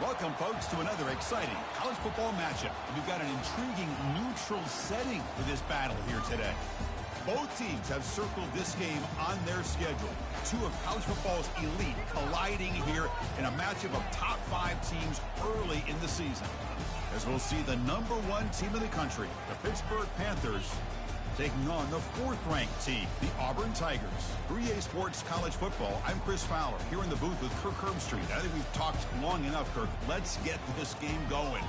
Welcome, folks, to another exciting college football matchup. We've got an intriguing neutral setting for this battle here today. Both teams have circled this game on their schedule. Two of college football's elite colliding here in a matchup of top 5 teams early in the season. As we'll see the #1 team in the country, the Pittsburgh Panthers, taking on the 4th-ranked team, the Auburn Tigers. 3A Sports College Football, I'm Chris Fowler, here in the booth with Kirk Herbstreit. I think we've talked long enough, Kirk. Let's get this game going.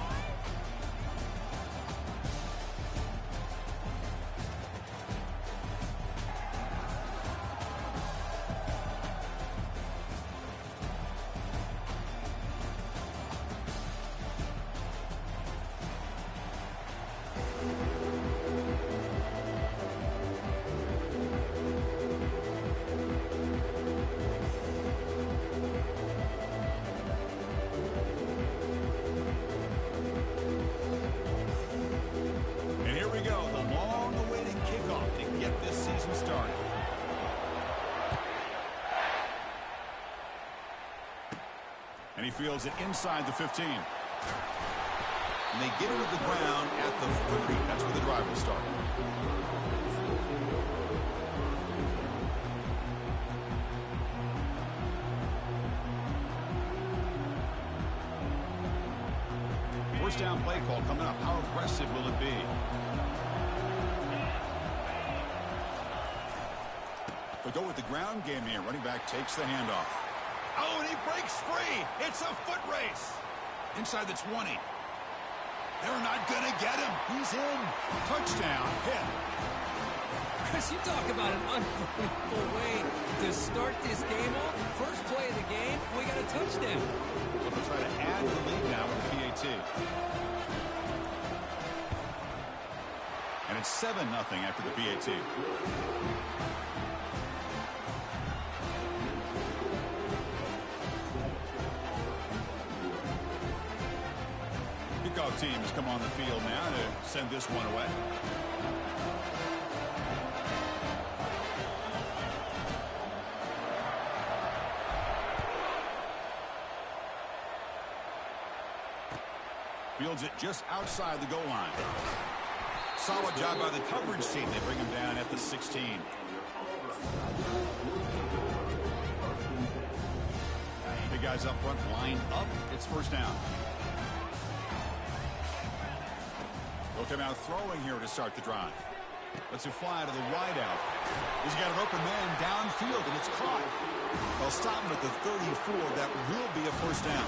And he fields it inside the 15. And they get it to the ground at the 30. That's where the drive will start. First down play call coming up. How aggressive will it be? They go with the ground game here. Running back takes the handoff. Oh, and he breaks free. It's a foot race. Inside the 20. They're not going to get him. He's in. Touchdown. Hit. Chris, you talk about an unbelievable way to start this game off. First play of the game, we got a touchdown. Well, they'll try to add the lead now with the PITT. And it's 7-0 after the PITT. Kickoff teams come on the field now to send this one away. Fields it just outside the goal line. Solid job by the coverage team. They bring him down at the 16. Big guys up front line up. It's first down. They'll come out throwing here to start the drive. Lets it fly to the wideout. He's got an open man downfield, and it's caught. They'll stop him at the 34. That will be a first down.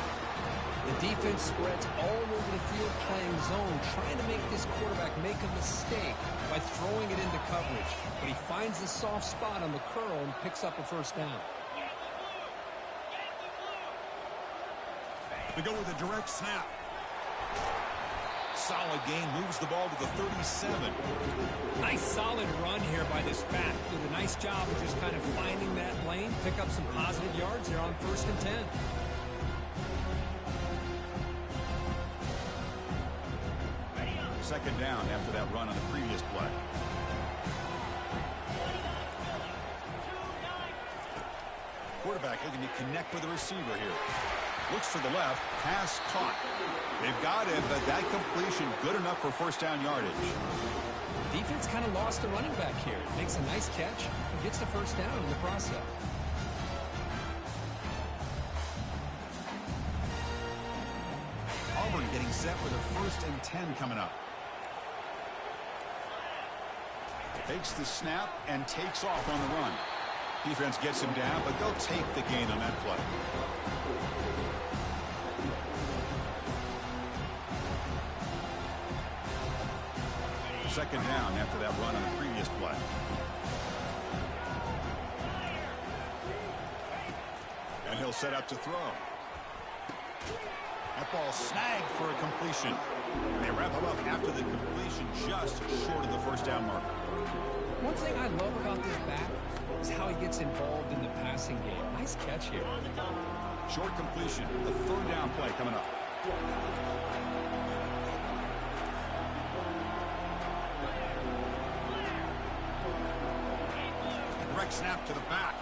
The defense spreads all over the field playing zone, trying to make this quarterback make a mistake by throwing it into coverage. But he finds the soft spot on the curl and picks up a first down. They go with a direct snap. Solid gain, moves the ball to the 37. Nice solid run here by this back. Did a nice job of just kind of finding that lane, pick up some positive yards there on 1st and 10. Second down after that run on the previous play. Quarterback looking to connect with the receiver here. Looks to the left, pass caught. They've got him, but that completion good enough for first down yardage. Defense kind of lost the running back here. Makes a nice catch and gets the first down in the process. Auburn getting set with a 1st and 10 coming up. Takes the snap and takes off on the run. Defense gets him down, but they'll take the gain on that play. Second down after that run on the previous play. And he'll set up to throw. That ball snagged for a completion. And they wrap him up after the completion just short of the first down mark. One thing I love about this back is how he gets involved in the passing game. Nice catch here. Short completion. The 3rd down play coming up. Direct snap to the back.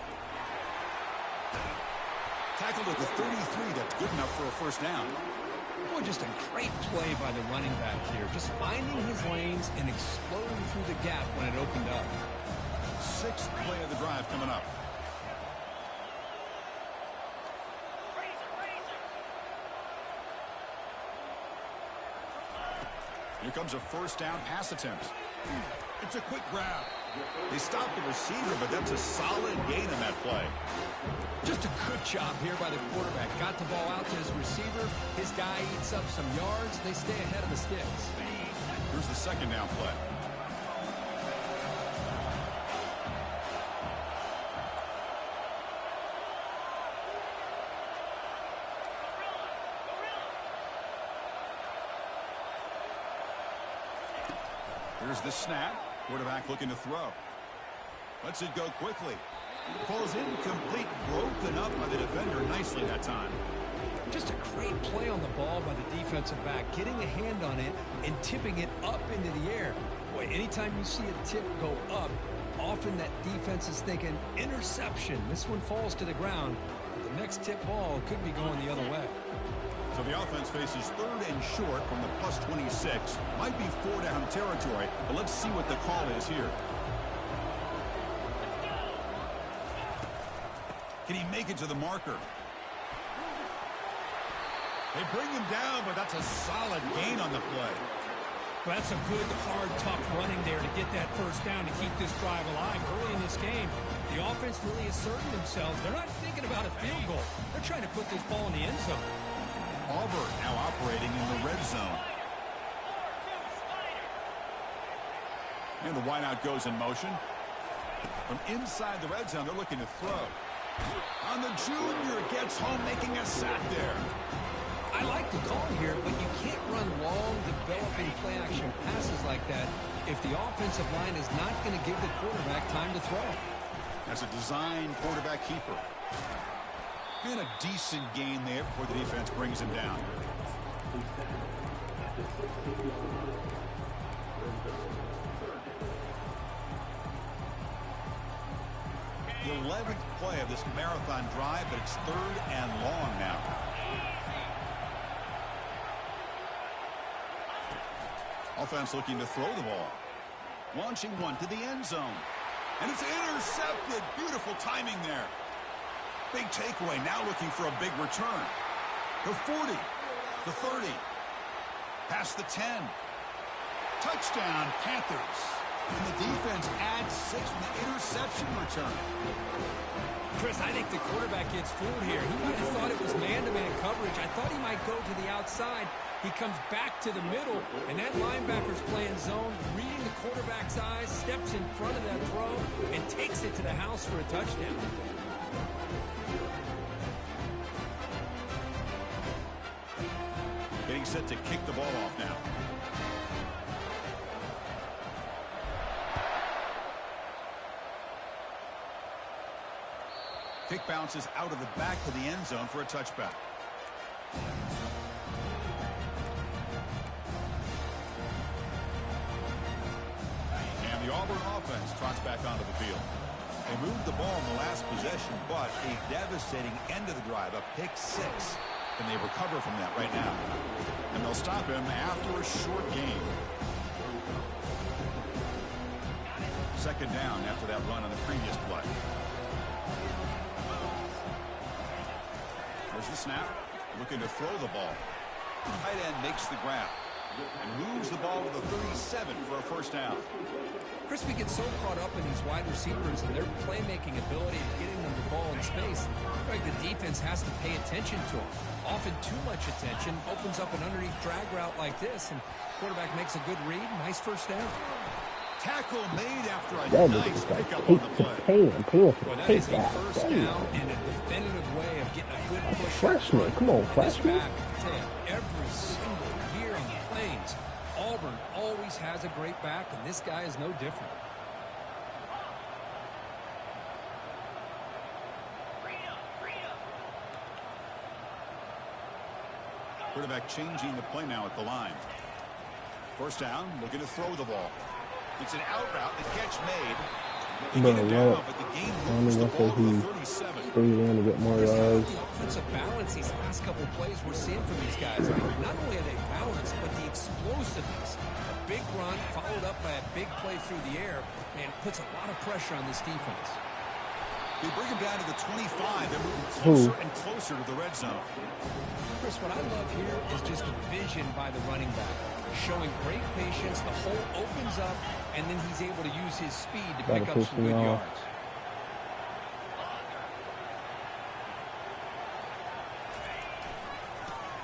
Tackled at the 33. That's good enough for a first down. Boy, just a great play by the running back here. Just finding his lanes and exploding through the gap when it opened up. Sixth play of the drive coming up. Here comes a first down pass attempt. It's a quick grab. They stopped the receiver, but that's a solid gain in that play. Just a good job here by the quarterback. Got the ball out to his receiver. His guy eats up some yards. They stay ahead of the sticks. Here's the second down play. Here's the snap. Quarterback looking to throw. Lets it go quickly. Falls incomplete, broken up by the defender nicely that time. Just a great play on the ball by the defensive back, getting a hand on it and tipping it up into the air. Boy, anytime you see a tip go up, often that defense is thinking interception. This one falls to the ground. The next tip ball could be going the other way. So the offense faces third and short from the plus 26. Might be 4-down territory, but let's see what the call is here. Can he make it to the marker? They bring him down, but that's a solid gain on the play. Well, that's a good, hard, tough running there to get that first down to keep this drive alive early in this game. The offense really asserting themselves. They're not thinking about a field goal. They're trying to put this ball in the end zone. Auburn now operating in the red zone. And the wideout goes in motion. From inside the red zone, they're looking to throw. On the junior, gets home, making a sack there. I like the call here, but you can't run long, developing play-action passes like that if the offensive line is not going to give the quarterback time to throw. That's a design quarterback keeper. And a decent gain there before the defense brings him down. The 11th play of this marathon drive, but it's third and long now. Offense looking to throw the ball. Launching one to the end zone. And it's intercepted. Beautiful timing there. Big takeaway, now looking for a big return. The 40, the 30, past the 10. Touchdown, Panthers. And the defense adds 6 from the interception return. Chris, I think the quarterback gets fooled here. He might have thought it was man-to-man coverage. I thought he might go to the outside. He comes back to the middle, and that linebacker's playing zone, reading the quarterback's eyes, steps in front of that throw, and takes it to the house for a touchdown. Getting set to kick the ball off now. Kick bounces out of the back to the end zone for a touchback. And the Auburn offense trots back onto the field. They moved the ball in the last possession, but a devastating end of the drive, a pick 6. And they recover from that right now. And they'll stop him after a short game. Second down after that run on the previous play. There's the snap. Looking to throw the ball. Tight end makes the grab. And moves the ball to the 37 for a first down. Chris, we get so caught up in these wide receivers and their playmaking ability and getting them the ball in space. Like the defense has to pay attention to them. Often too much attention opens up an underneath drag route like this, and quarterback makes a good read. Nice first down. Tackle made after a nice pickup on the play. Well, that is a first down and a definitive way of getting a good push. Freshman, come on, freshman. Every single year on the Plains, Auburn always has a great back, and this guy is no different. Quarterback changing the play now at the line. First down, looking to throw the ball. It's an out route, the catch made. They get him down, but the game moves the ball to the 37. In to get more yards. The offensive balance these last couple of plays we're seeing from these guys. I mean, not only are they balanced, but the explosiveness. A big run followed up by a big play through the air, and puts a lot of pressure on this defense. They bring him down to the 25. They're moving closer and closer to the red zone. Chris, what I love here is just the vision by the running back. Showing great patience, the hole opens up, and then he's able to use his speed to pick up some good yards.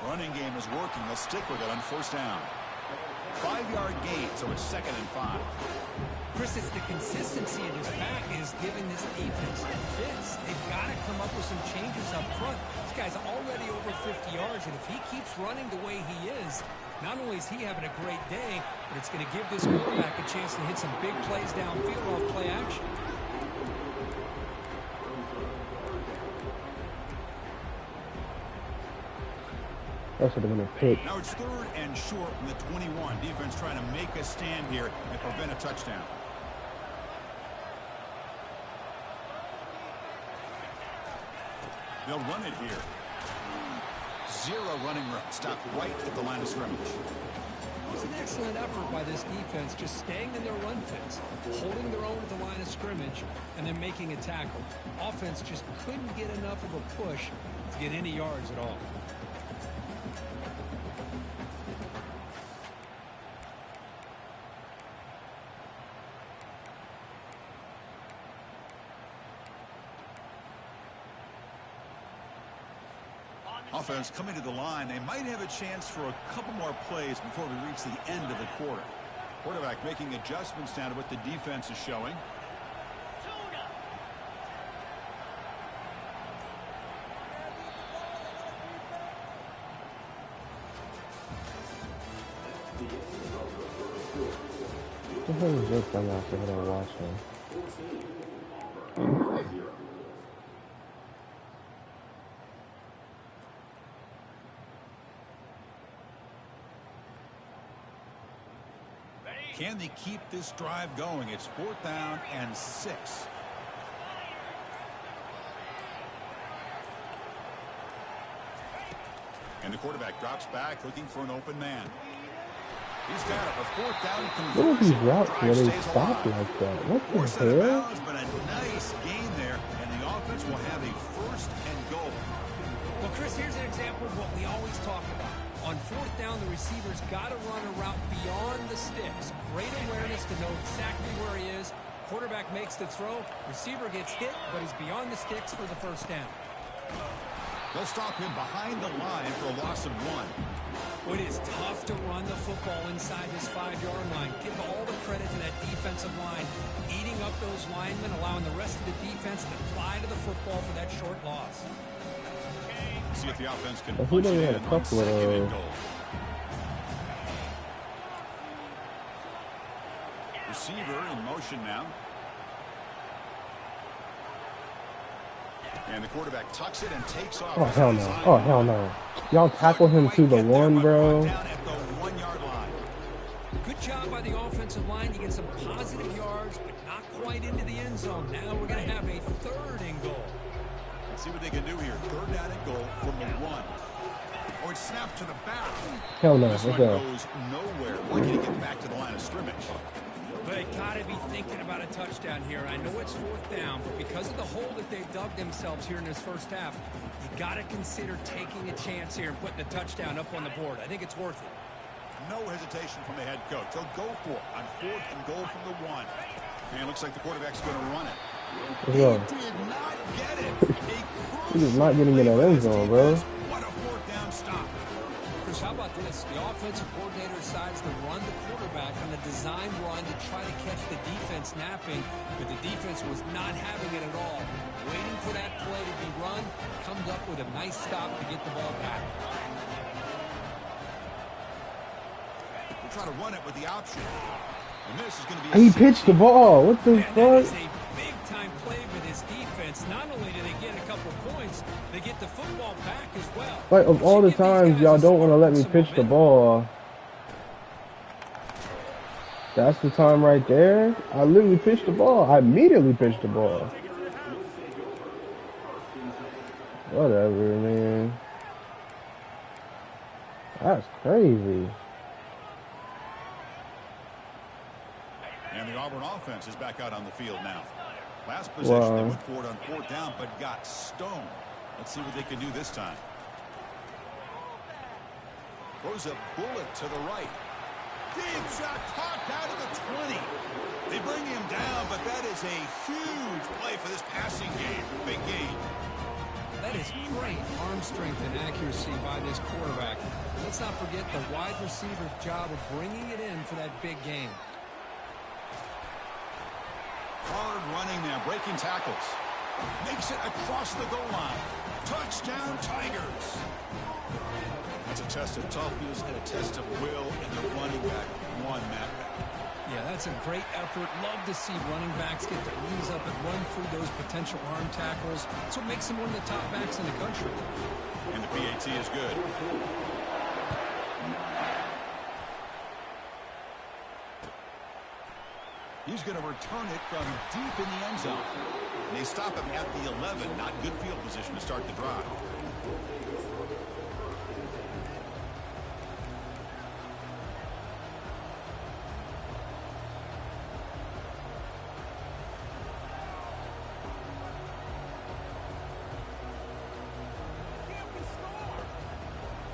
Running game is working. They'll stick with it on first down. 5-yard gain, so it's 2nd and 5. Chris, it's the consistency in his back is giving this defense fits. They've got to come up with some changes up front. This guy's already over 50 yards, and if he keeps running the way he is, not only is he having a great day, but it's going to give this quarterback a chance to hit some big plays downfield off play action. That should have been a pick. Now it's 3rd and short from the 21. Defense trying to make a stand here and prevent a touchdown. They'll run it here. 0 running room. Stopped right at the line of scrimmage. It was an excellent effort by this defense, just staying in their run fence, holding their own at the line of scrimmage, and then making a tackle. Offense just couldn't get enough of a push to get any yards at all. Offense coming to the line. They might have a chance for a couple more plays before we reach the end of the quarter. Quarterback making adjustments down to what the defense is showing. What the hell is this dumbass over there watching? Can they keep this drive going? It's 4th down and 6. And the quarterback drops back looking for an open man. He's got a 4th down conversion. What are these routes where they stop like that? What the hell? But a nice gain there, and the offense will have a 1st and goal. Well, Chris, here's an example of what we always talk about. On 4th down, the receiver's got to run a route beyond the sticks. Great awareness to know exactly where he is. Quarterback makes the throw. Receiver gets hit, but he's beyond the sticks for the 1st down. They'll stop him behind the line for a loss of 1. Well, it is tough to run the football inside this 5-yard line. Give all the credit to that defensive line, eating up those linemen, allowing the rest of the defense to fly to the football for that short loss. See if the offense can punch it in on 2nd and goal. Receiver in motion now. And the quarterback tucks it and takes off. Oh, hell no. Oh, hell no. Y'all tackle him to the 1, bro. Good job by the offensive line. You get some positive yards, but not quite into the end zone. Now we're going to have a 3rd and goal. Let's see what they can do here. 3rd down and goal from the 1. Oh, it's snapped to the back. Hell no. This one goes nowhere. Why can't he get back to the line of scrimmage? They got to be thinking about a touchdown here. I know it's 4th down, but because of the hole that they've dug themselves here in this 1st half, you got to consider taking a chance here and putting a touchdown up on the board. I think it's worth it. No hesitation from the head coach. They'll go for it on 4th and goal from the 1. And it looks like the quarterback's going to run it. He did not get it. He's just not getting in that end zone, bro. What a 4th down stop. Chris, how about this? The offensive coordinator decides to run the quarterback on a design run to try to catch the defense napping, but the defense was not having it at all. Waiting for that play to be run, comes up with a nice stop to get the ball back. We'll try to run it with the option. And this is going to be he pitched the ball. What the fuck? That is a big-time play for this defense. Not only do they get a couple points, they get the football back as well. Like, of all the times y'all don't want to let me pitch the ball. That's the time right there. I literally pitched the ball. I immediately pitched the ball. Whatever, man. That's crazy. And the Auburn offense is back out on the field now. Last possession, they went for it on 4th down, but got stoned. Let's see what they can do this time. Throws a bullet to the right. Deep shot caught out of the 20. They bring him down, but that is a huge play for this passing game. Big game. That is great arm strength and accuracy by this quarterback. Let's not forget the wide receiver's job of bringing it in for that big game. Hard running now, breaking tackles. Makes it across the goal line. Touchdown, Tigers. That's a test of toughness and a test of will, and the running back won, Matt. Yeah, that's a great effort. Love to see running backs get their knees up and run through those potential arm tackles. That's what makes him one of the top backs in the country. And the PAT is good. He's going to return it from deep in the end zone. And they stop him at the 11. Not good field position to start the drive.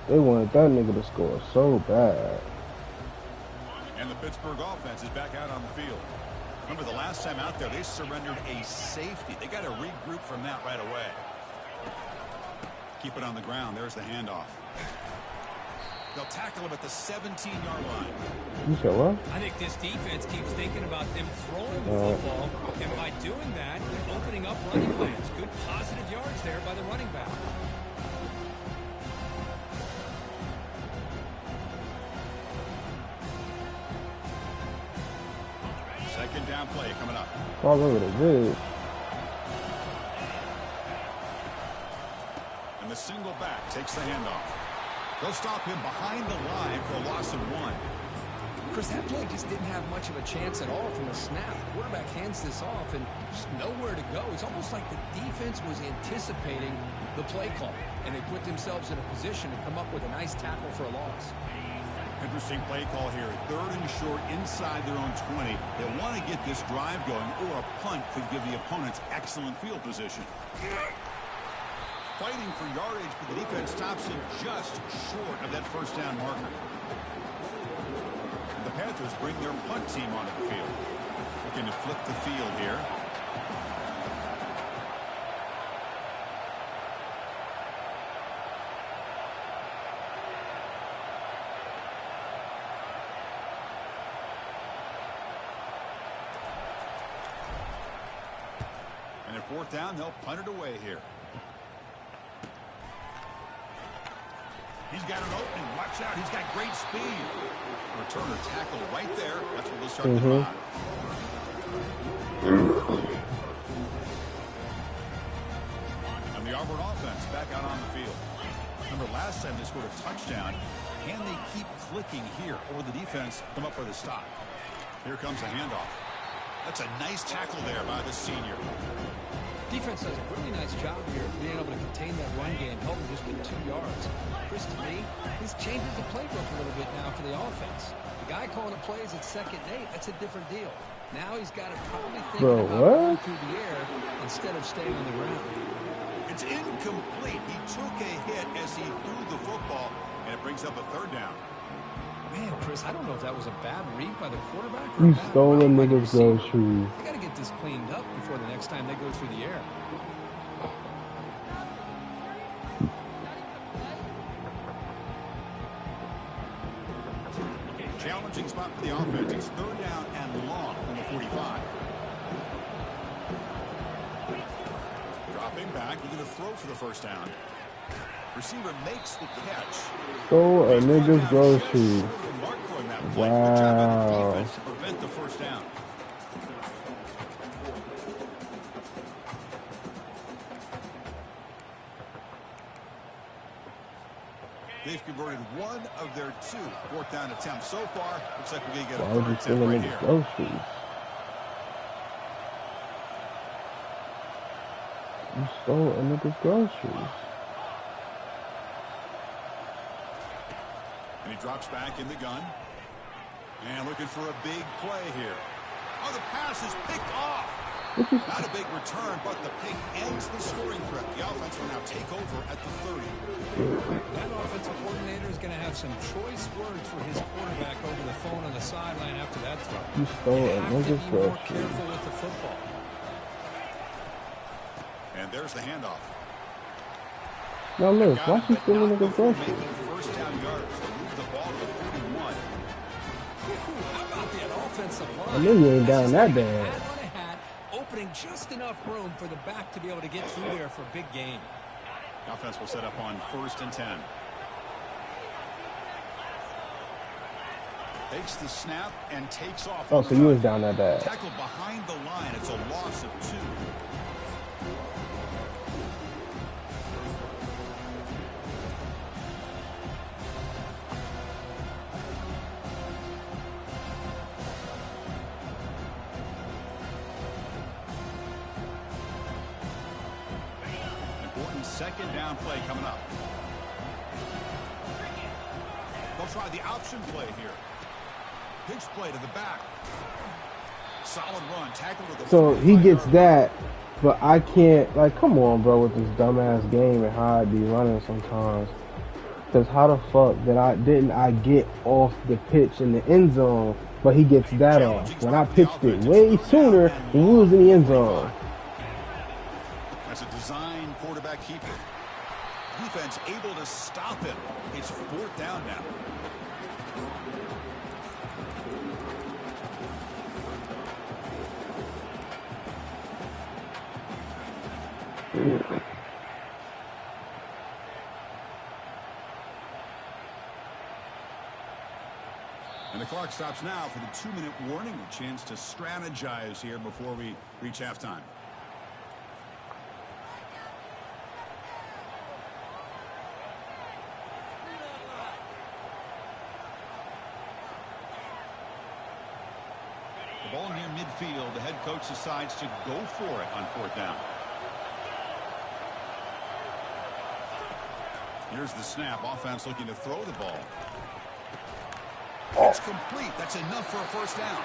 They wanted that nigga to score so bad. And the Pittsburgh offense is back out on the field. Remember the last time out there, they surrendered a safety. They got to regroup from that right away. Keep it on the ground. There's the handoff. They'll tackle him at the 17-yard line. You said what? I think this defense keeps thinking about them throwing the football, and by doing that, they're opening up running lanes. Good positive yards there by the running back. Second down play coming up. All over the good. And the single back takes the handoff. They'll stop him behind the line for a loss of 1. Chris, that play just didn't have much of a chance at all from the snap. The quarterback hands this off and just nowhere to go. It's almost like the defense was anticipating the play call, and they put themselves in a position to come up with a nice tackle for a loss. Interesting play call here. 3rd and short inside their own 20. They want to get this drive going, or a punt could give the opponents excellent field position. Fighting for yardage, but the defense stops him just short of that first down marker. And the Panthers bring their punt team onto the field. Looking to flip the field here. And at 4th down, they'll punt it away here. He's got an opening. Watch out. He's got great speed. Returner tackle right there. That's where they'll start the drive. And the Auburn offense back out on the field. Remember last time they scored a touchdown. Can they keep clicking here, or the defense come up with a stop? Here comes a handoff. That's a nice tackle there by the senior. Defense does a really nice job here of being able to contain that run game, helping just get 2 yards. Chris, to me, this changes the playbook a little bit now for the offense. The guy calling the plays at 2nd and 8, that's a different deal. Now he's got to probably think about going through the air instead of staying on the ground. It's incomplete. He took a hit as he threw the football, and it brings up a 3rd down. Man, Chris, I don't know if that was a bad read by the quarterback. You stole a nigga's groceries. They got to get this cleaned up before the next time they go through the air. Challenging spot for the offense. It's 3rd down and long on the 45. Dropping back, looking to throw for the 1st down. Receiver makes the catch. Stole a nigga's groceries. Wow. To prevent the 1st down. They've converted one of their 2 fourth down attempts so far. Looks like we're going to get a Why would you third steal attempt a right nigga's here. groceries? You stole a nigga's groceries. And he drops back in the gun. And looking for a big play here. Oh, the pass is picked off. Not a big return, but the pick ends the scoring threat. The offense will now take over at the 30. That offensive coordinator is going to have some choice words for his quarterback over the phone on the sideline after that throw. You stole You a have to nigga's be more groceries. careful with the football. And there's the handoff. Now look, Got why him, she but stealing not nigga's before groceries? making first down yards to move the ball to the 41. How about that offensive line? I knew you ain't down that Hat bad. on a hat, opening just enough room for the back to be able to get through there for a big gain. The offense will set up on 1st and 10. Takes the snap and takes off. Oh, so you was down that bad. Tackled behind the line. It's a loss of 2. Important second down play coming up. They'll try the option play here. Pitch play to the back. Solid run. Tackle to the So he gets 45-yard that, but I can't, like, come on, bro, with this dumbass game and how I be running sometimes. Because how the fuck didn't I get off the pitch in the end zone, but he gets that off when I pitched it way sooner when we was in the end zone. That's a design quarterback keeper. Defense able to stop him. It's 4th down now. And the clock stops now for the 2-minute warning. A chance to strategize here before we reach halftime. The ball near midfield. The head coach decides to go for it on 4th down. Here's the snap. Offense looking to throw the ball. It's complete. That's enough for a first down.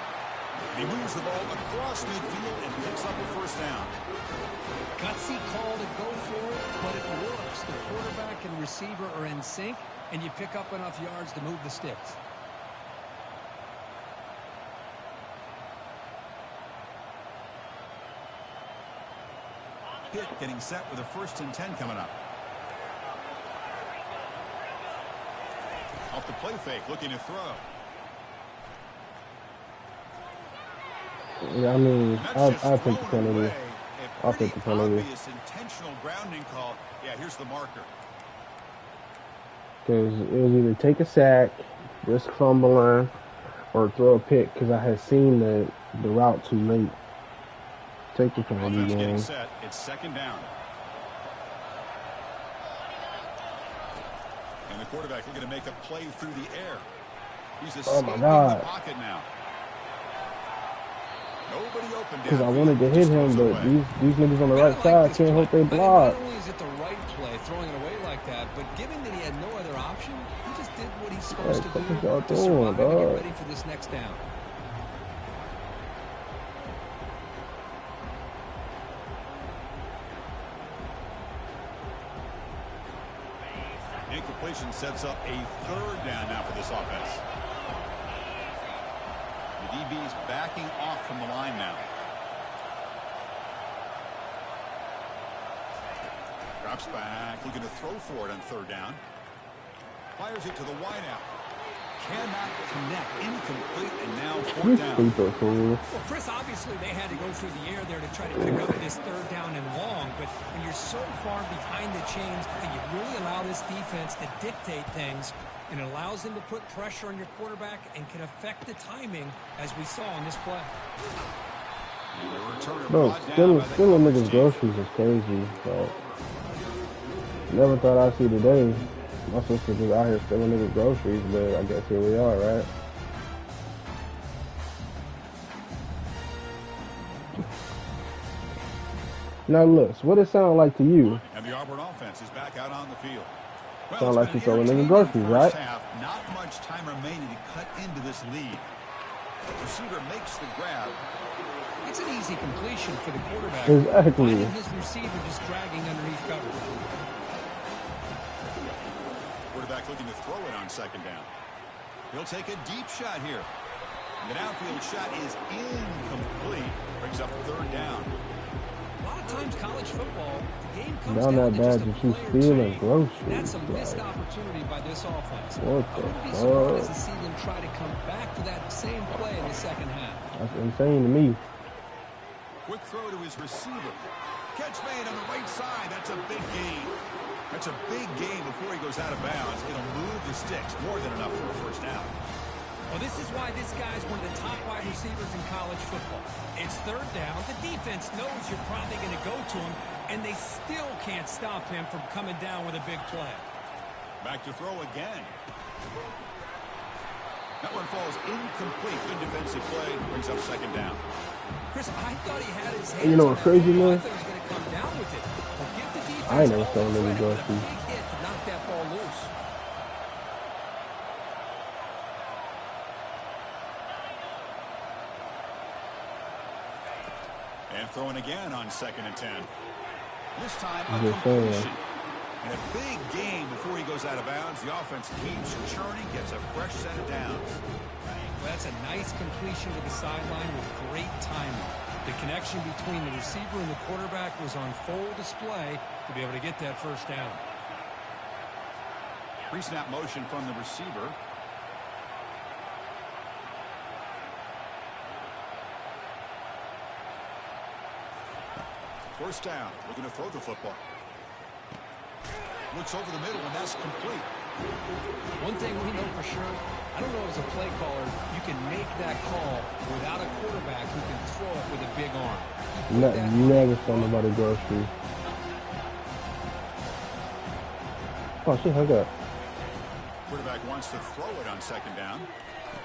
And he moves the ball across midfield and picks up a first down. Gutsy call to go for it, but it works. The quarterback and receiver are in sync, and you pick up enough yards to move the sticks. Pitt getting set with a 1st and 10 coming up. Off the play fake, looking to throw. Yeah, I mean, I'll take the penalty. I'll take the penalty. Obvious intentional grounding call. Yeah, here's the marker. Because it was either take a sack, risk fumbling, or throw a pick because I had seen the route too late. Take the penalty Offense getting game. set. It's 2nd down. And the quarterback looking to make a play through the air. He's escaping the God. pocket now. Nobody open Because I downfield. wanted to hit Just him, throws it but away. these niggas on the I right like side this can't play. hope they I think block. not only is it the right play, throwing it away like that, but given that he had no other option, he just did what he's supposed What to the fuck do y'all to doing, survive and get dog? ready for this next down. Incompletion sets up a 3rd down now for this offense. The DB's backing off from the line now. Drops back, looking to throw for it on 3rd down. Fires it to the wideout. Cannot connect. Incomplete, and now 4th You down. stupid fool. Well, Chris, obviously they had to go through the air there to try to pick up this 3rd down and long, but when you're so far behind the chains and you really allow this defense to dictate things, and it allows them to put pressure on your quarterback and can affect the timing, as we saw on this play. And the returner Bro, brought down by the stealing coverage niggas' team. groceries is crazy, but never thought I'd see today. My sister just out here stealing niggas groceries, but I guess here we are, right? Now look, what it sound like to you? And the Auburn offense is back out on the field. Well, Sound like you stole a nigga groceries, right? Half, not much time remaining to cut into this lead. The receiver makes the grab. It's an easy completion for the quarterback. Exactly. Finding his receiver just dragging underneath coverage. Quarterback looking to throw it on second down. He'll take a deep shot here. The downfield shot is incomplete. Brings up third down. A lot of times college football, the game comes Not down that to bad just that a you play or stealing two. groceries. That's a missed Like, opportunity by this offense. what I the wouldn't be fuck? surprised to see them try to come back to that same play in the second half. That's insane to me. Quick throw to his receiver. Catch made on the right side. That's a big gain. That's a big gain before he goes out of bounds. It'll move the sticks. More than enough for a first down. Well, this is why this guy's one of the top wide receivers in college football. It's third down. The defense knows you're probably going to go to him, and they still can't stop him from coming down with a big play. Back to throw again. That one falls incomplete. Good defensive play. Brings up second down. Chris, I thought he had his hands You know on what's that crazy, football. I man? thought he was going to come down with it. But give the defense I ain't never all stolen the any credit with a groceries. big hit to knock that ball loose. And throwing again on 2nd and 10. This time a I'm just saying. completion. And a big gain before he goes out of bounds. The offense keeps churning, gets a fresh set of downs. Well, that's a nice completion to the sideline with great timing. The connection between the receiver and the quarterback was on full display to be able to get that first down. Pre-snap motion from the receiver. First down, looking to throw the football. Looks over the middle, and that's complete. One thing we know for sure, I don't know as a play caller, you can make that call without a quarterback who can throw it with a big arm. Never stole nobody groceries. Oh shit, how's that? Quarterback wants to throw it on 2nd down.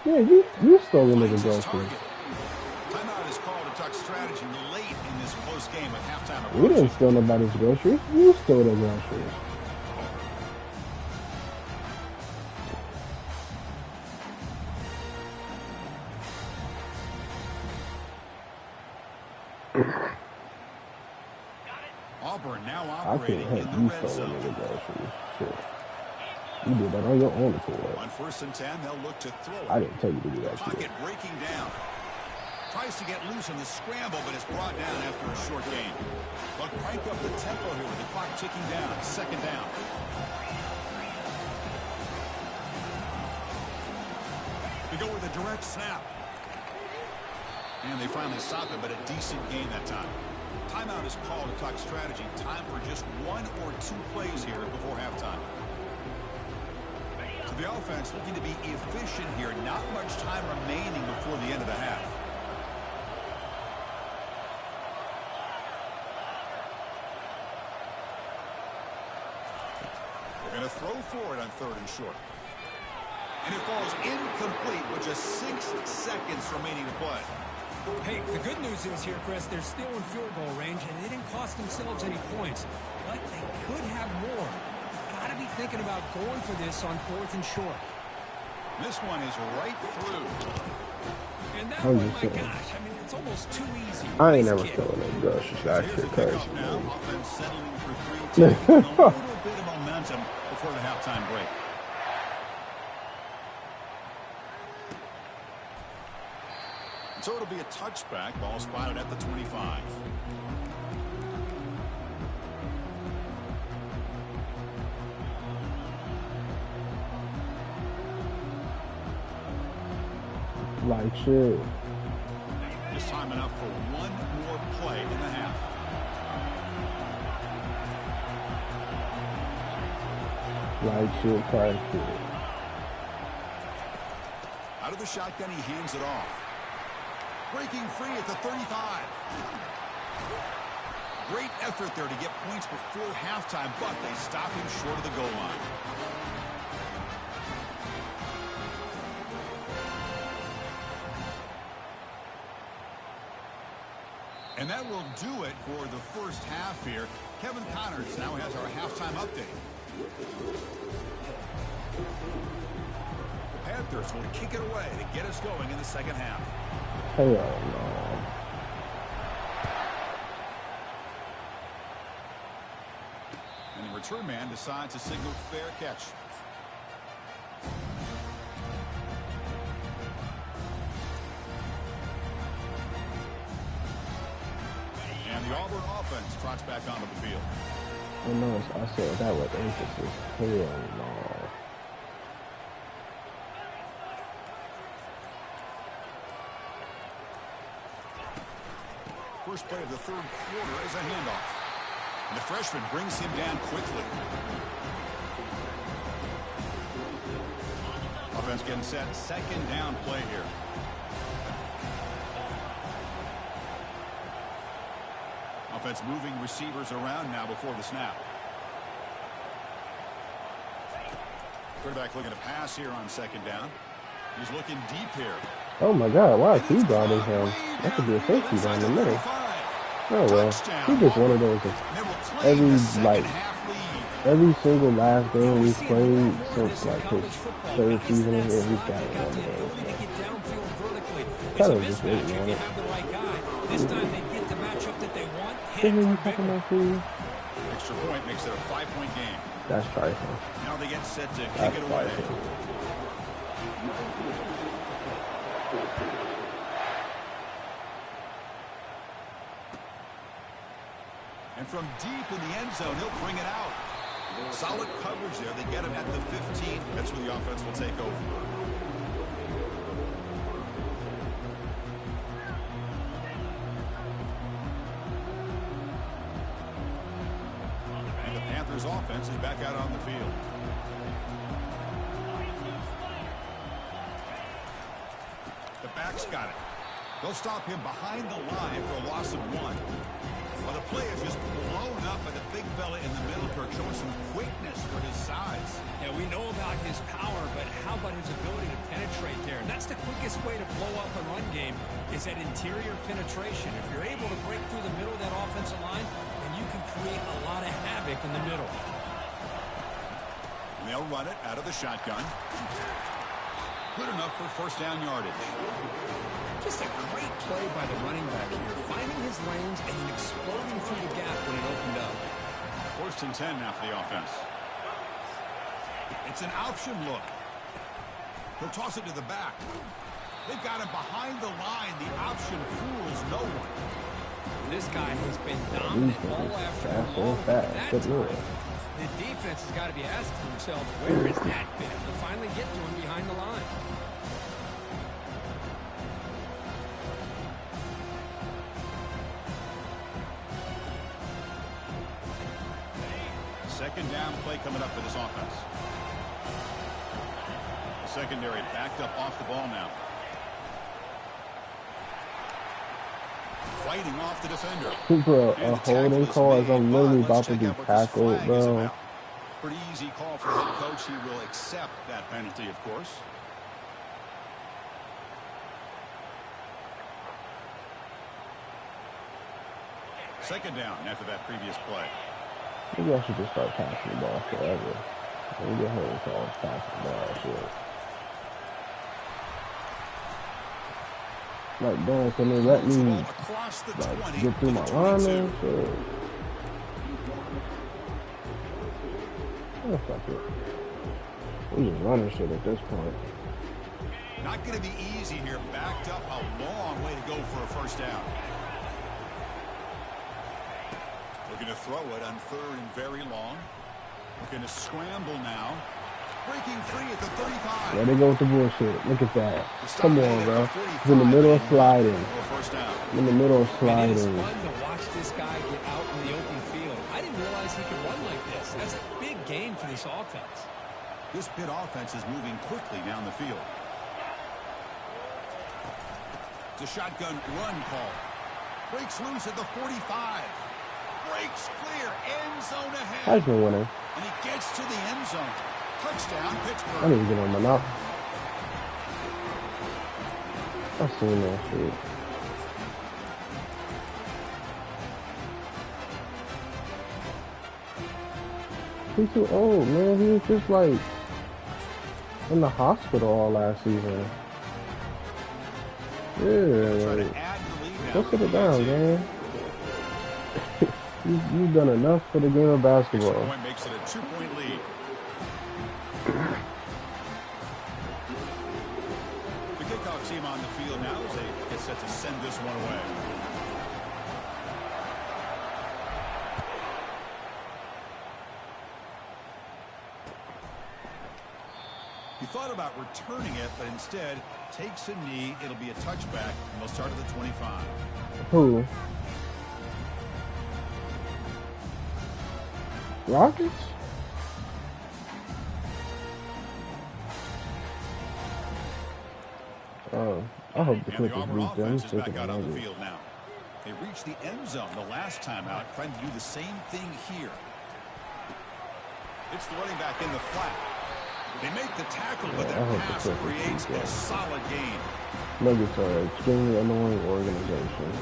Yeah, you stole a nigga Finds his groceries. target. Timeout is called to talk strategy late in this close game with halftime We didn't approaching. steal nobody's groceries. You stole their groceries. Auburn now I operating couldn't in have the you red stole zone. nigga groceries. Shit. You did that on your own accord. On 1st and 10, they'll look to throw it. I didn't tell you to do that shit. Pocket breaking down. Tries to get loose on the scramble, but is brought down after a short gain. They'll crank up the tempo here with the clock ticking down. 2nd down. They go with a direct snap. And they finally stop it, but a decent gain that time. Timeout is called to talk strategy. Time for just 1 or 2 plays here before halftime. So the offense looking to be efficient here. Not much time remaining before the end of the half. They're going to throw for it on 3rd and short. And it falls incomplete with just 6 seconds remaining to play. Hey, the good news is here, Chris, they're still in field goal range, and they didn't cost themselves any points. But they could have more. Got to be thinking about going for this on 4th and short. This one is right through. And that I'm one, just my saying. gosh, I mean, it's almost too easy. I ain't Nice never kick. stolen no groceries. That Here's shit the crazy. kickoff now. Man. Offense settling for 3, taking a little bit of momentum before the halftime break. So it'll be a touchback. Ball spotted at the 25. Like shit. Just time enough for 1 more play in the half. Like shit, type shit. Out of the shotgun, he hands it off. Breaking free at the 35. Great effort there to get points before halftime, but they stop him short of the goal line. And that will do it for the first half here. Kevin Connors now has our halftime update. The Panthers will kick it away to get us going in the second half. Hell no. And the return man decides to signal fair catch. And the Auburn offense trots back onto the field. Oh no, I said that with emphasis. Hell no. First play of the third quarter is a handoff. And the freshman brings him down quickly. Offense getting set. Second down play here. Offense moving receivers around now before the snap. Quarterback looking to pass here on second down. He's looking deep here. Oh my God, why is he guarding him? That could be a safety down the middle. Oh well, he's just one of those. Every single last game we've played since like his third season in here, he's got one of those. Kind of just waiting on it. This time they get the matchup that they want. Extra point makes it a 5-point game. That's trifling. Now they get set to kick it away. And from deep in the end zone, he'll bring it out. Solid coverage there. They get him at the 15. That's where the offense will take over. And the Panthers offense is back out on the field. The back's got it. They'll stop him behind the line for a loss of 1. Well, the play is just blown up by the big fella in the middle, Kirk, showing some quickness for his size. Yeah, we know about his power, but how about his ability to penetrate there? And that's the quickest way to blow up a run game is that interior penetration. If you're able to break through the middle of that offensive line, then you can create a lot of havoc in the middle. And they'll run it out of the shotgun. Good enough for first down yardage. Just a great play by the running back here, finding his lanes and then exploding through the gap when it opened up. First and 10 now for the offense. It's an option look. He'll toss it to the back. They've got him behind the line. The option fools no one. This guy has been dominant all afternoon. The defense has got to be asking themselves, where is that been to finally get to him behind the line? Second down play coming up for this offense. The secondary backed up off the ball now. Fighting off the defender. Bro, a holding call as I'm literally about to be tackled, bro. Pretty easy call for head coach. He will accept that penalty, of course. Second down after that previous play. Maybe I should just start passing the ball forever. Maybe get holding calls passing the ball, shit. Like, damn, can they let me like, get through my line and shit? Oh, fuck it. We just running shit at this point. Not going to be easy here. Backed up a long way to go for a first down. Looking to throw it on third and very long. Looking to scramble now. Breaking free at the 35. There they go with the bullshit. Look at that. Come on, bro. He's in the middle of sliding. In the middle of sliding. It is fun to watch this guy get out in the open field. I didn't realize he could run like this. That's a big game for this offense. This PITT offense is moving quickly down the field. It's a shotgun run call. Breaks loose at the 45. Breaks clear. End zone ahead. Heisman winner. And he gets to the end zone. Touchdown, Pittsburgh. I need to get on my mouth. I've seen that shit. He's too old, man. He was just like in the hospital all last season. Yeah, like, go sit it down, man. You've done enough for the game of basketball. Extra point makes it a 2-point lead. The kickoff team on the field now as they get set to send this one away. He thought about returning it, but instead takes a knee. It'll be a touchback, and they'll start at the 25. Who? Rockets? Oh, I hope the Clippers beat them. Is back out on the field now. They reached the end zone the last time out, trying to do the same thing here. It's the running back in the flat. They make the tackle, but their pass creates a solid gain. Nuggets are an extremely annoying organization.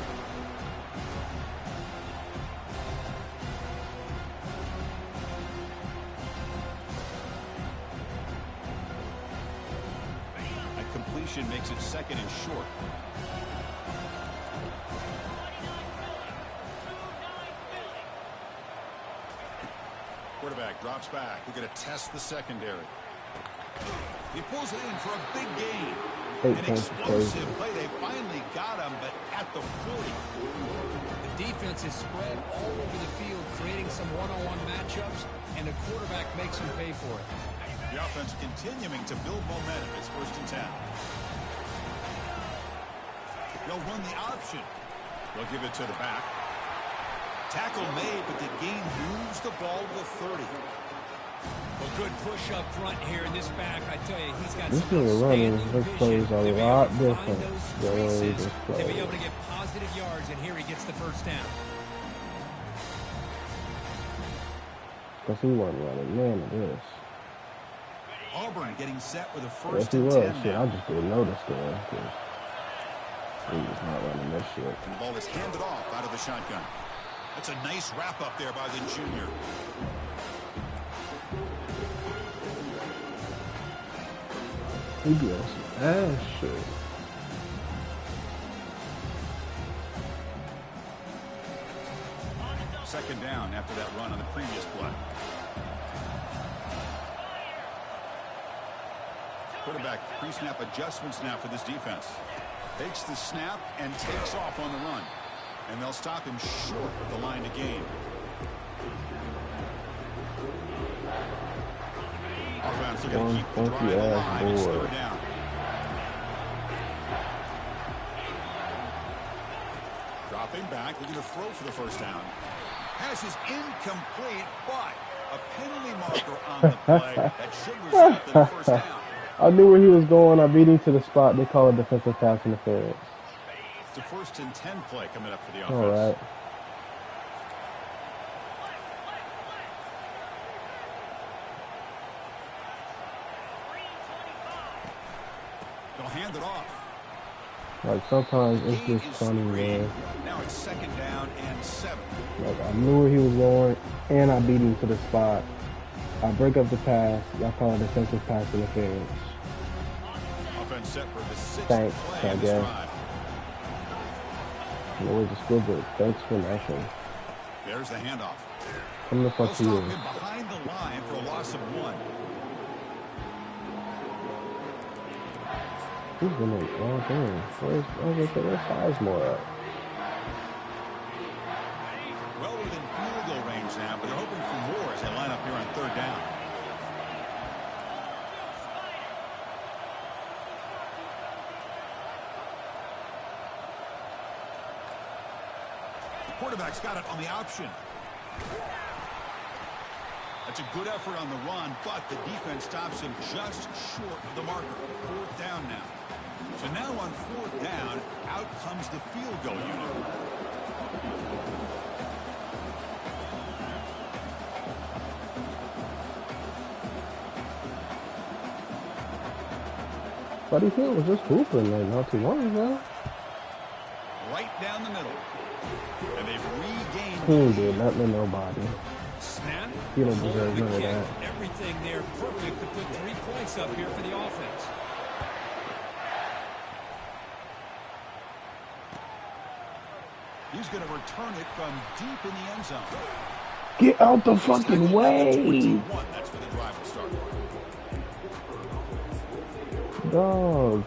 That completion makes it second and short. Quarterback drops back. We're going to test the secondary. He pulls it in for a big gain. An explosive play. They finally got him, but at the 40. The defense is spread all over the field, creating some one-on-one matchups, and the quarterback makes him pay for it. The offense continuing to build momentum. It's 1st and 10. They'll run the option. They'll give it to the back. Tackle made, but the gain moves the ball to the 30. Well, good push up front here in this back. I tell you, he's got this some running. This play is a lot different than the way this to be able to get positive yards, and here he gets the first down. Because he wasn't running. Man, of this. Auburn getting set with a 1st Yes, he and was. 10 Shit, now. I just didn't notice that. He was not running this shit. And the ball is handed off out of the shotgun. That's a nice wrap up there by the junior. He be on some ass shit. Second down after that run on the previous play. Quarterback pre-snap adjustments now for this defense. Takes the snap and takes off on the run. And they'll stop him short of the line to gain. Offense looking to keep the drive alive. It's 3rd down. Dropping back, looking to throw for the first down. Pass is incomplete, but a penalty marker on the play that should result in a first down. I knew where he was going. I beat him to the spot. They call it defensive pass interference. It's a 1st and 10 play coming up for the offense. All right. They'll hand it off. Like, sometimes it's just funny, man. Now it's 2nd down and 7. Like, I knew where he was going, and I beat him to the spot. I break up the pass. Y'all call it defensive pass interference. Offense set for the 6th Thanks, play of this drive. Lord, the scribble. Thanks for mention. There's the handoff. Come the fuck to They'll you. stop him behind the line for a loss of 1. He's been like, oh, damn. Where's Sizemore at? Well within field goal range now, but they're hoping for more as they line up here on 3rd down. The quarterback's got it on the option. That's a good effort on the run, but the defense stops him just short of the marker. 4th down now. So now on 4th down, out comes the field goal unit. Buddy Hill was just hooping like not too long ago. Right down the middle. And they've regained. He ain't did nothing to nobody. Snap. You don't Hold deserve the none of kick. that. Everything there perfect to put 3 points up here for the offense. He's going to return it from deep in the end zone. Get out the fucking way! That's where the drive will start. Dog.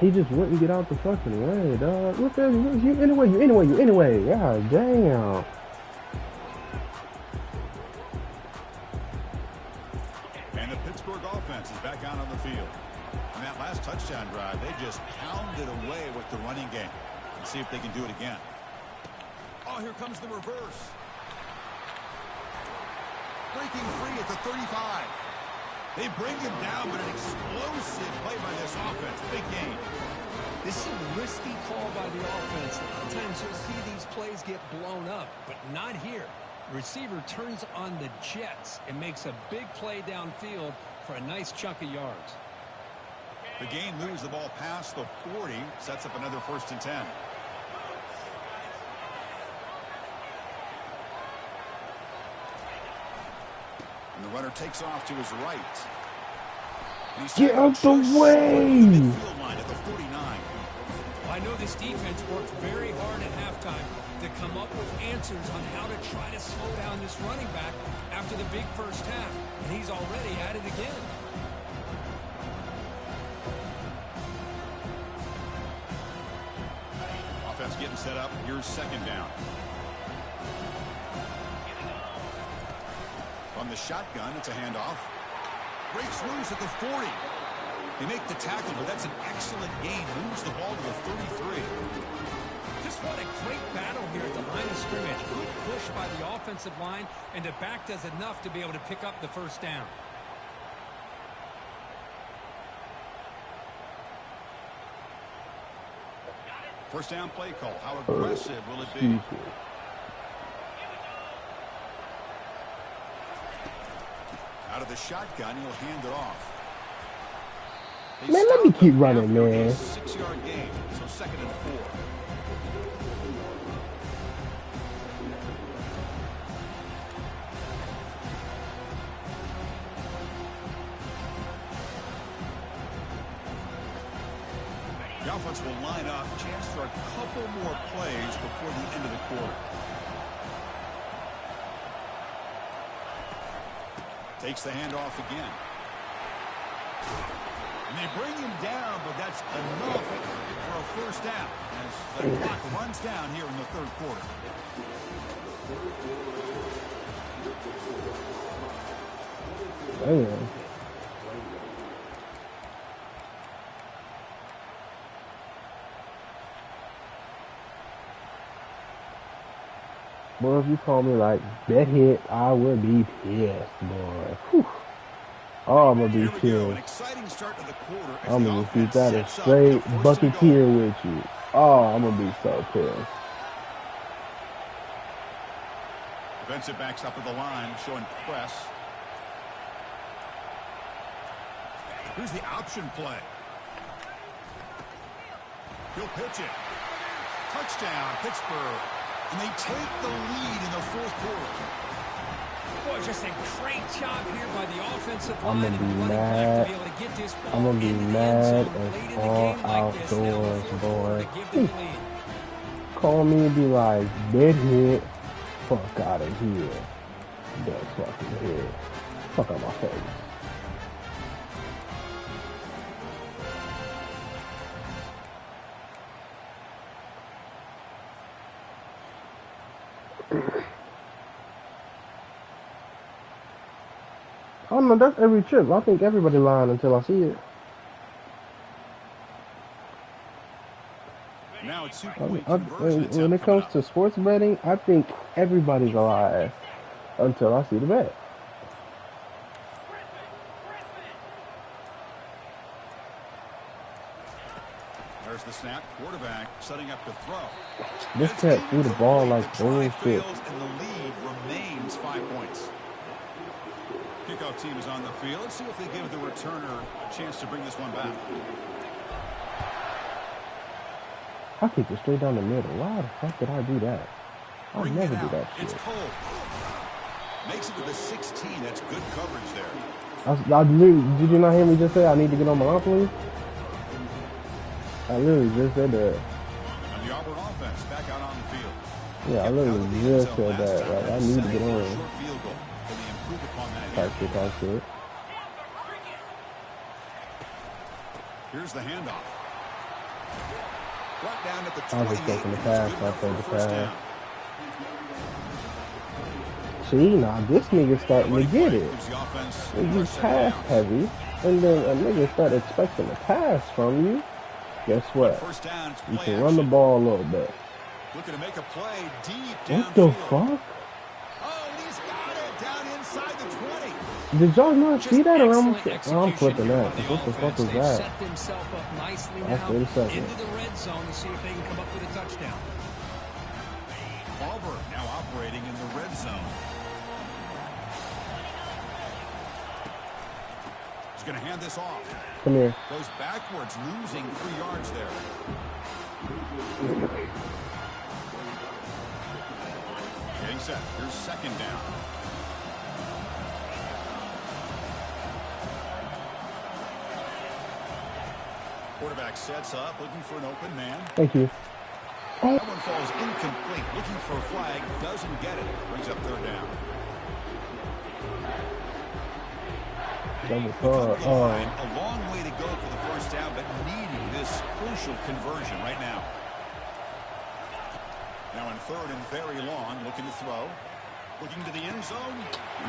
He just wouldn't get out the fucking way, dog. Look at you. You anyway. God damn. And the Pittsburgh offense is back out on the field. On that last touchdown drive, they just pounded away with the running game. Let's see if they can do it again. Oh, here comes the reverse. Breaking free at the 35. They bring him down, but an explosive play by this offense. Big game. This is a risky call by the offense. A lot of times you'll see these plays get blown up, but not here. The receiver turns on the jets and makes a big play downfield for a nice chunk of yards. The game moves the ball past the 40, sets up another 1st and 10. And the runner takes off to his right. Get out the way! Midfield line at the 49. Well, I know this defense worked very hard at halftime to come up with answers on how to try to slow down this running back after the big first half. And he's already at it again. Offense getting set up. Here's 2nd down. From the shotgun, it's a handoff. Breaks loose at the 40. They make the tackle, but that's an excellent gain. Moves the ball to the 33. Just what a great battle here at the line of scrimmage. Good push by the offensive line, and the back does enough to be able to pick up the 1st down. First down play call. How aggressive will it be? Out of the shotgun, he'll hand it off. Man, let me keep running, man. 6-yard gain, so 2nd and 4. The offense will line up. Chance for a couple more plays before the end of the quarter. Takes the handoff again. And they bring him down, but that's enough for a 1st down as the clock runs down here in the 3rd quarter. Damn. Boy, if you call me like that hit, I would be pissed, boy. Whew. Oh, I'm gonna be pissed. I'm gonna keep that a straight bucketeer with you. Oh, I'm gonna be so pissed. Defensive backs up at the line, showing press. Here's the option play. He'll pitch it. Touchdown, Pittsburgh. And they take the lead in the 4th quarter. Boy, just a great job here by the offensive I'm line gonna and be running back mad. to be able to get this ball I'm gonna be into the end mad zone as late in the all game like this. Now the outdoors, 4th boy. quarter to give them the lead. Call me and be like, dead hit. Fuck out of here. Dead fucking hit. Fuck out my face. I don't know, that's every trip. I think everybody lying until I see it. Now it's when it comes to sports betting, I think everybody's alive until I see the bet. There's the snap. Quarterback setting up to throw. This cat threw the ball like bullshit. And the lead remains 5 points. Kickoff team is on the field. Let's see if they give the returner a chance to bring this one back. I kicked it straight down the middle. Why the fuck did I do that? I'll never do that shit. It's Cole. Makes it to the 16. That's good coverage there. Did you not hear me just say I need to get on Monopoly? I literally just said that. And the Auburn offense back out on the field. Yeah, I literally just said that. Like, I need to get on. Type shit. Here's the handoff. Right down at the 28. I was expecting the pass. I played the pass. See, now this nigga starting to get it. He's pass heavy, and then a nigga start expecting a pass from you. Guess what? You can run the ball a little bit. Looking to make a play deep what the fuck? Oh, he's got it down inside the 20. Did y'all not see that? Or I'm flipping that. What the fuck was that? Set themselves up nicely That's now 30 seconds. into the red zone to see if they can come up with a touchdown. Auburn now operating in the red zone. He's going to hand this off. Come here. Goes backwards, losing 3 yards there. Getting set. Here's second down. Quarterback sets up, looking for an open man. Thank you. That one falls incomplete. Looking for a flag. Doesn't get it. Brings up third down. Double A car. long way to go for the first down, but needing this crucial conversion right now. Now in third and very long, looking to throw. Looking to the end zone.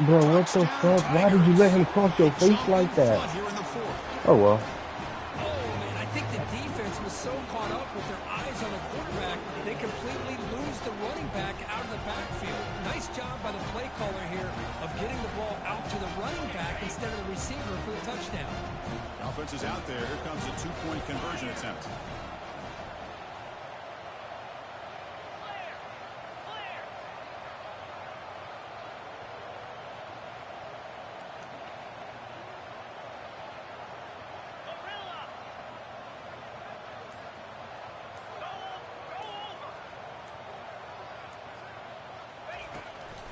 Bro, what the fuck? Why did you let him cross your face like that? Oh, well. Oh, man, I think the defense was so caught up with their eyes on the quarterback, they completely lose the running back out of the backfield. Nice job by the play caller here of getting the ball out to the running back instead of the receiver for the touchdown. Offense is out there. Here comes a 2-point conversion attempt.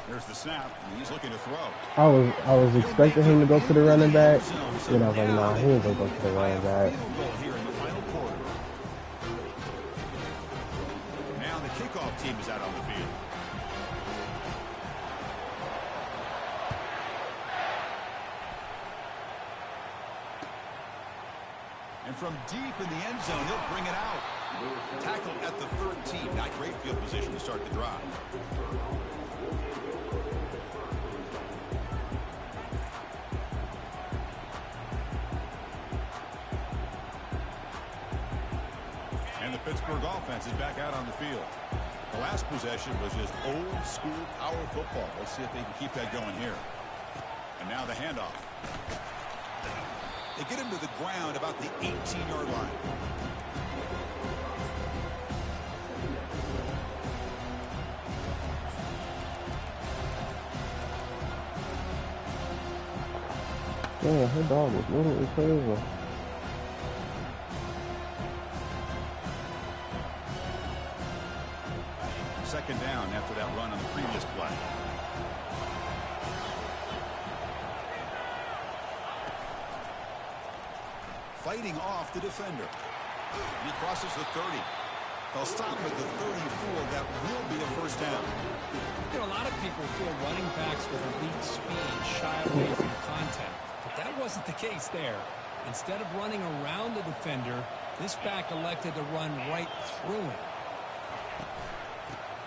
There's the snap, and he's looking to throw. I was expecting him to go to the running back. Then I was like, nah, he ain't gonna go to the running back. Now the kickoff team is out on the field. And from deep in the end zone, he'll bring it out. Tackled at the 13. Not great field position to start the drive. Pittsburgh offense is back out on the field. The last possession was just old school power football. Let's see if they can keep that going here. And now the handoff. They get him to the ground about the 18-yard line. Yeah, her dog was literally crazy. Second down after that run on the previous play. Fighting off the defender. He crosses the 30. They'll stop at the 34. That will be a first down. You know, a lot of people feel running backs with elite speed shy away from contact, but that wasn't the case there. Instead of running around the defender, this back elected to run right through him.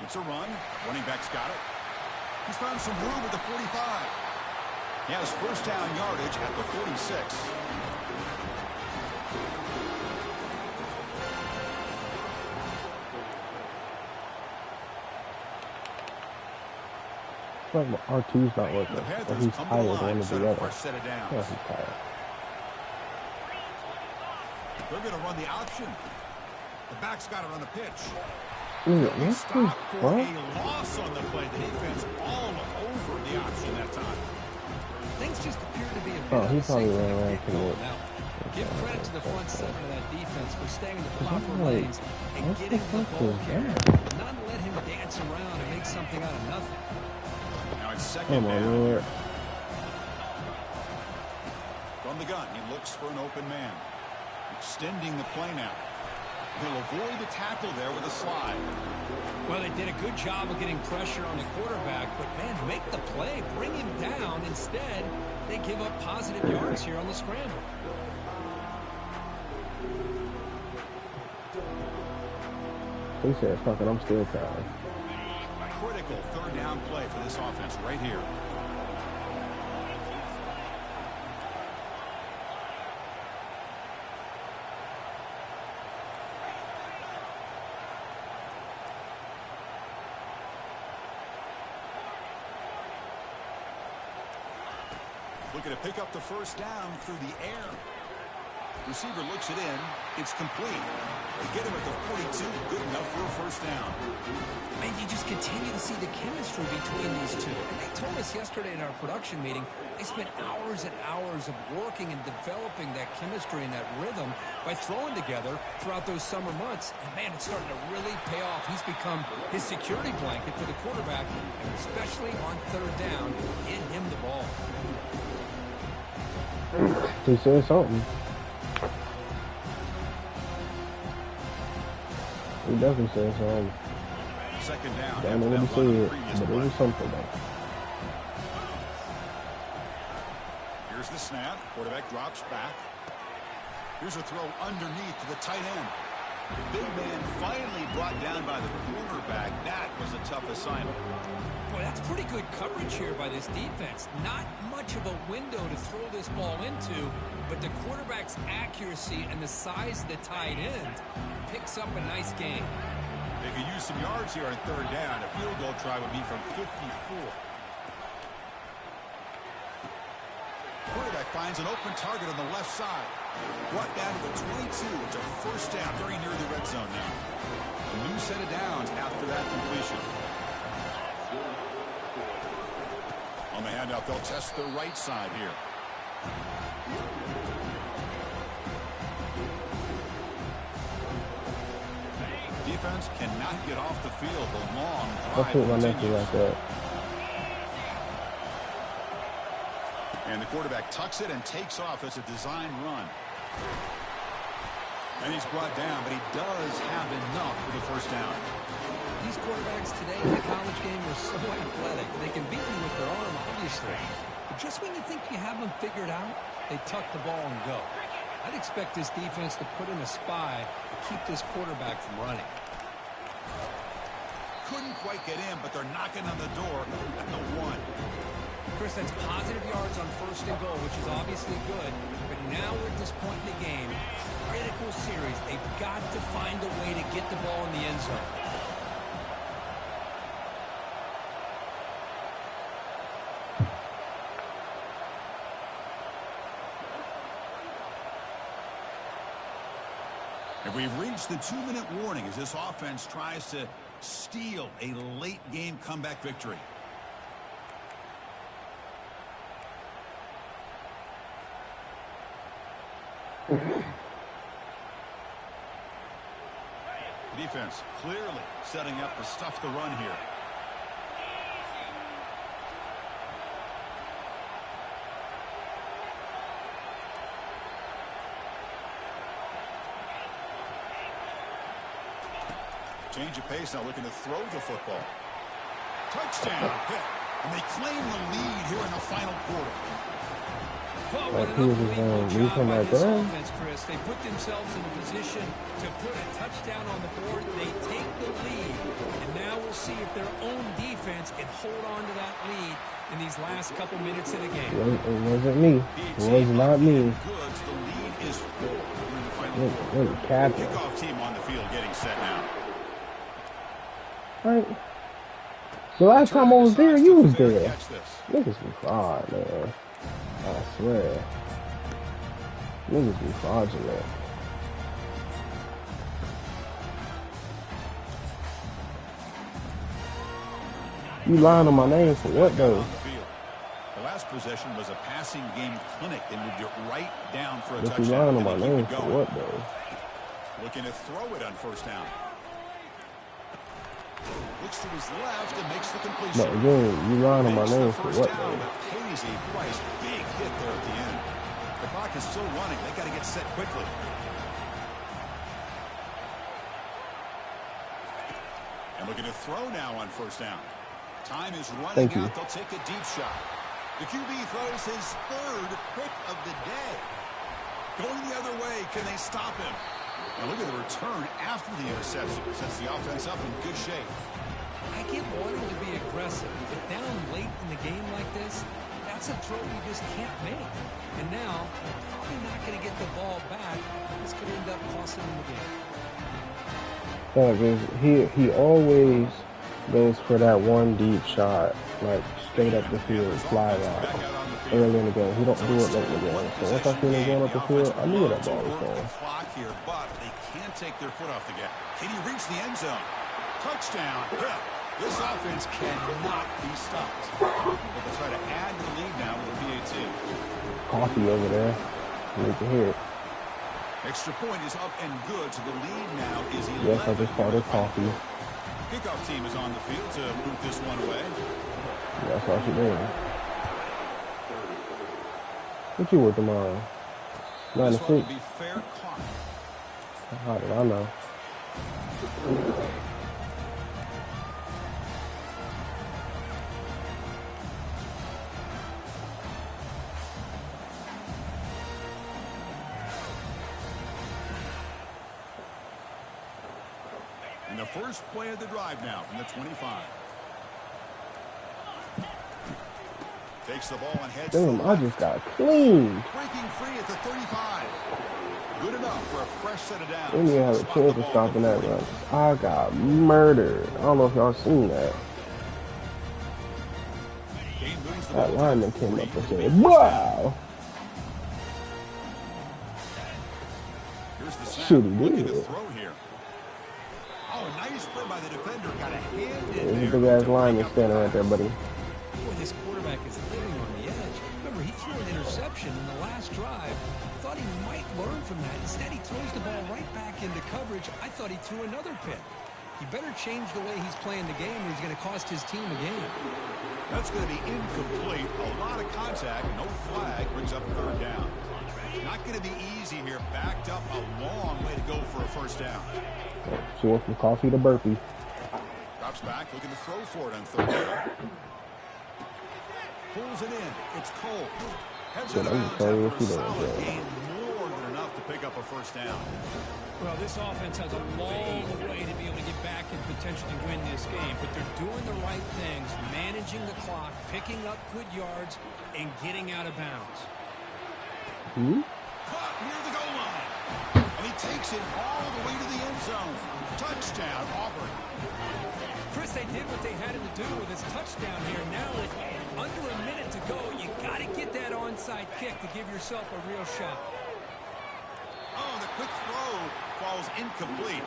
It's a run. Running back's got it. He's found some room at the 45. He has first down yardage at the 46. It's like my R2's not working. Or he's tired one of the other. Yeah, he's tired. They're going to run the option. The back's got it on the pitch. What? For a loss on the play. The defense all over the option that time. Things just appear to be a bit he probably ran around to it. now. Give credit to the front seven of that defense for staying in the proper lanes and getting the ball carrier. Not let him dance around and make something out of nothing. Now it's second down. Lord. From the gun, he looks for an open man. Extending the play now. He'll avoid the tackle there with a slide. Well, they did a good job of getting pressure on the quarterback, but, man, make the play. Bring him down. Instead, they give up positive yards here on the scramble. He said, fuck it, I'm still tired. Critical third down play for this offense right here. Looking to pick up the first down through the air. Receiver looks it in. It's complete. They get him at the 42. Good enough for a first down. Man, you just continue to see the chemistry between these two. And they told us yesterday in our production meeting, they spent hours and hours of working and developing that chemistry and that rhythm by throwing together throughout those summer months. And, man, it's starting to really pay off. He's become his security blanket for the quarterback, and especially on third down, get him the ball. He said something. He definitely said something. Second down. I don't know what he said, but it was something though. Here's the snap. Quarterback drops back. Here's a throw underneath to the tight end. Big man finally brought down by the quarterback. That was a tough assignment. Boy, that's pretty good coverage here by this defense. Not much of a window to throw this ball into, but the quarterback's accuracy and the size of the tight end picks up a nice game. They could use some yards here on third down. A field goal try would be from 54. Quarterback finds an open target on the left side. Brought down to the 22. It's a first down, very near the red zone now. A new set of downs after that completion. On the handoff, they'll test the right side here. Defense cannot get off the field. The long drive I'll put my nephew like that. And the quarterback tucks it and takes off as a design run. And he's brought down, but he does have enough for the first down. These quarterbacks today in the college game are so athletic. They can beat you with their arm, obviously. But just when you think you have them figured out, they tuck the ball and go. I'd expect this defense to put in a spy to keep this quarterback from running. Couldn't quite get in, but they're knocking on the door at the 1. Chris, that's positive yards on first and goal, which is obviously good. But now we're at this point in the game, critical series. They've got to find a way to get the ball in the end zone. And we've reached the 2-minute warning as this offense tries to steal a late-game comeback victory. Defense clearly setting up to stuff the run here. Change of pace now, looking to throw the football. Touchdown hit. And they claim the lead here in the final quarter. Like he was leave him right there. Offense, Chris. They put themselves in a position to put a touchdown on the board. They take the lead. And now we'll see if their own defense can hold on to that lead in these last couple minutes of the game. It wasn't me. It was not me. Goods, the lead is 4 in the final Look, captain. kickoff team on the field getting set now. Right. The last time I was there, you was there. Niggas be fraud, man. I swear. Niggas be fraudulent. You lying on my name for what, though? The last last possession was a passing game clinic. They moved it right down for a This is touchdown. lying on my name for what, though? Looking to throw it on first down. Looks to his left and makes the completion. But again, you lying on my name for what, down, though? but pays a price. Big hit there at the end. The clock is still running. They got to get set quickly. And looking to throw now on first down. Time is running out. They'll take a deep shot. The QB throws his third pick of the day. Going the other way. Can they stop him? Now look at the return after the interception. Sets the offense up in good shape. I get wanting to be aggressive, but down late in the game like this, that's a throw you just can't make. And now, probably not going to get the ball back. This could end up costing him the Yeah, game. he always goes for that one deep shot, like straight up the field, fly route, early in the game. He don't do it late in the game. So once I see him going up the field, I knew that ball was going. Here, but they can't take their foot off the gas. Can he reach the end zone? Touchdown. Yeah. This offense cannot be stopped. But they'll try to add to the lead now with a PAT. Coffee over there. You can hear it. Extra point is up and good, so the lead now is 11. Yes, I just called it coffee. Kickoff team is on the field to move this one away. That's all she did. What you with tomorrow? 9 to 6. Be fair caught. How did I know? And the first play of the drive now from the 25. Takes the ball and heads. Damn, I just got clean. Breaking free at the 35. Good enough for a fresh set of downs. Didn't even have a chance of stopping that run. I got murdered. I don't know if y'all seen that. That lineman came up and said, "Wow." Shoot, he did it. Oh, nice play by the defender. Got a hand in There's a big ass lineman standing right there, buddy. Boy, this quarterback is living on the edge. Remember, he threw an interception in the last drive. Thought he might learn from that. Instead, he throws the ball right back into coverage. I thought he threw another pick. He better change the way he's playing the game, or he's going to cost his team a game. That's going to be incomplete. A lot of contact. No flag. Brings up third down. Not going to be easy here. Backed up a long way to go for a first down. She went from coffee to burpee. Drops back, looking to throw for it on third down. Pulls it in. It's Cole. Heads it around after a solid gain. More than enough to pick up a first down. Well, this offense has a long way to be able to get back and potentially win this game, but they're doing the right things, managing the clock, picking up good yards, and getting out of bounds. Caught near the goal line. And he takes it all the way to the end zone. Touchdown, Auburn. Chris, they did what they had to do with his touchdown here. Now, with under a minute to go, you got to get that onside kick to give yourself a real shot. Oh, the quick throw falls incomplete.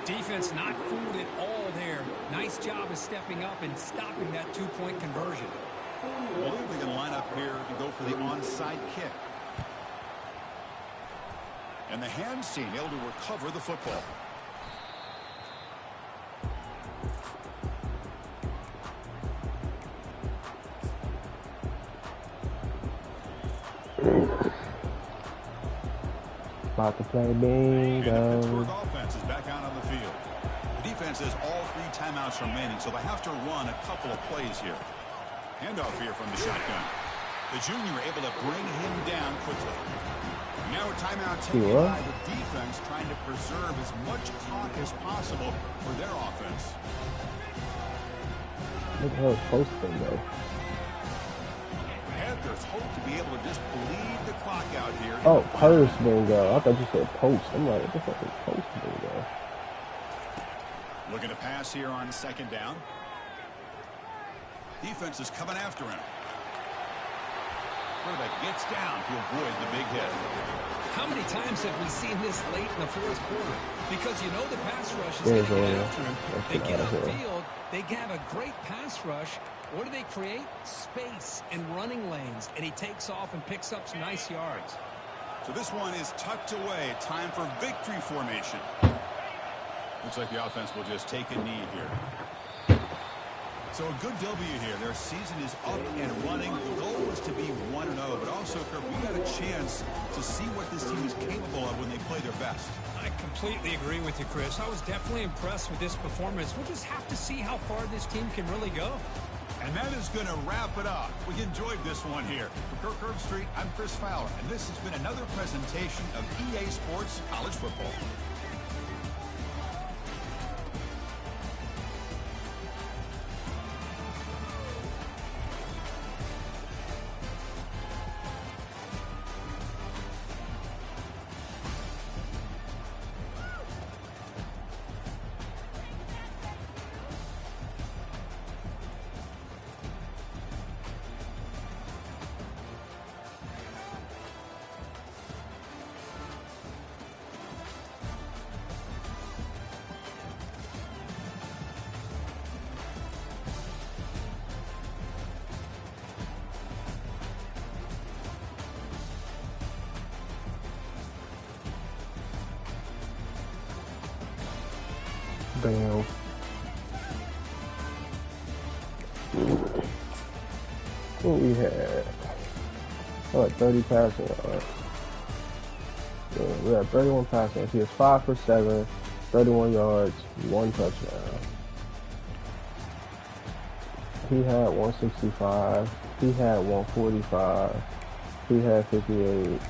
Defense not fooled at all there. Nice job of stepping up and stopping that two-point conversion. I believe they can line up here to go for the onside kick. And the hands team able to recover the football. About to play bingo. And the Pittsburgh offense is back out on the field. The defense has all 3 timeouts remaining, so they have to run a couple of plays here. Handoff here from the shotgun. The junior able to bring him down quickly. Now a timeout taken by the defense, trying to preserve as much clock as possible for their offense. Look how it's supposed to go. Panthers hope to be able to just bleed the clock out here. Oh, purse bingo. I thought you said post. I'm like, what the fuck is post bingo? Looking to pass here on second down. Defense is coming after him. Quarterback gets down to avoid the big hit. How many times have we seen this late in the fourth quarter? Because you know the pass rush is going to get after him. They get upfield, they have a great pass rush, What do they create? Space and running lanes, and he takes off and picks up some nice yards. So this one is tucked away. Time for victory formation. Looks like the offense will just take a knee here. So a good W here. Their season is up and running. The goal was to be 1-0, but also, Kirk, we got a chance to see what this team is capable of when they play their best. I completely agree with you, Chris. I was definitely impressed with this performance. We'll just have to see how far this team can really go. And that is going to wrap it up. We enjoyed this one here. For Kirk Herbstreit, I'm Chris Fowler, and this has been another presentation of EA Sports College Football. Damn. What we had? Like 30 passing yards. Yeah, we had 31 passing. He was 5 for 7, 31 yards, 1 touchdown. He had 165. He had 145. He had 58.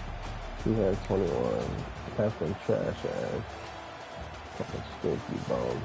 He had 21. That's been trash ass. Fucking stinky bone.